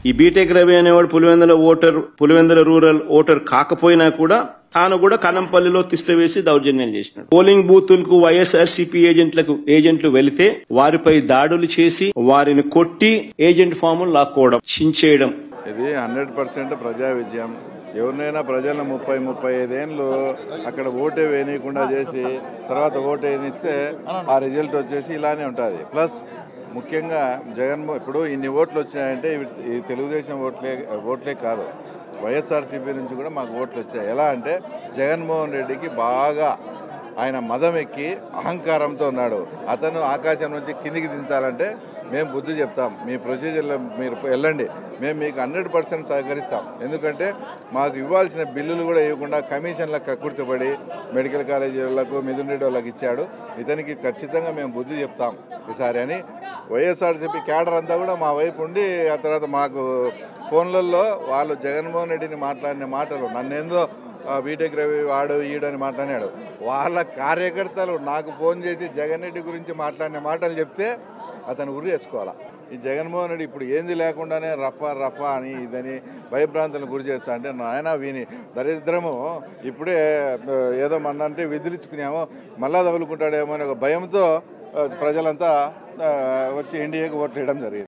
ఈ బీటెక్ రవి అనేవాడు Pulivendula rural voter కాకపోయినా కూడా తాను కూడా కనంపల్లిలో తిష్ట వేసి దౌర్జన్యం చేసినాడు. పోలింగ్ బూతులకు వైఎస్ఆర్సీపీ ఏజెంట్లు వెళితే వారిపై దాడులు చేసి వారిని కొట్టి ఏజెంట్ ఫాములు లాక్కోవడం, చించేయడం. ఇది 100% ప్రజా విజయం. ఎవరినైనా ప్రజలను 35 ఏళ్ళు అక్కడ ఓటే వేయనీయకుండా చేసి తర్వాత ఓటు వేయనిస్తే ఆ రిజల్ట్ వచ్చేసి ఇలానే ఉంటుంది. ప్లస్ ముఖ్యంగా ఇప్పుడు ఇన్ని ఓట్లు వచ్చాయంటే ఈ తెలుగుదేశం ఓట్లే కాదు, వైఎస్ఆర్సీపీ నుంచి కూడా మాకు ఓట్లు వచ్చాయి. ఎలా అంటే జగన్మోహన్ రెడ్డికి బాగా ఆయన మదం ఎక్కి అహంకారంతో ఉన్నాడు. అతను ఆకాశం నుంచి కిందికి దించాలంటే మేము బుద్ధి చెప్తాం, మీ ప్రొసీజర్లో మీరు వెళ్ళండి, మేము మీకు 100% సహకరిస్తాం. ఎందుకంటే మాకు ఇవ్వాల్సిన బిల్లులు కూడా ఇవ్వకుండా కమిషన్లకు కక్కుర్తిపడి మెడికల్ కాలేజీలకు మిథున్ రెడ్డి వాళ్ళకి ఇచ్చాడు. ఇతనికి ఖచ్చితంగా మేము బుద్ధి చెప్తాం ఈసారి అని వైఎస్ఆర్సీపీ క్యాడర్ అంతా కూడా మా వైపు ఉండి, ఆ తర్వాత మాకు ఫోన్లలో వాళ్ళు జగన్మోహన్ రెడ్డిని మాట్లాడిన మాటలు, నన్నేందో బీటెక్ రవి వాడు ఈడని మాట్లాడాడు, వాళ్ళ కార్యకర్తలు నాకు ఫోన్ చేసి జగన్ రెడ్డి గురించి మాట్లాడిన మాటలు చెప్తే అతను ఉరి వేసుకోవాలా. ఈ జగన్మోహన్ రెడ్డి ఇప్పుడు ఏంది లేకుండానే రఫా అని ఇదని భయభ్రాంతులను గురి చేస్తా అంటే నాయన వీని దరిద్రము ఇప్పుడే ఏదో మన్నంటే విదిలించుకున్నామో మళ్ళా తగులుకుంటాడేమో అనే ఒక భయంతో ప్రజలంతా వచ్చి ఎన్డీఏకి ఓట్లు వేయడం జరిగింది.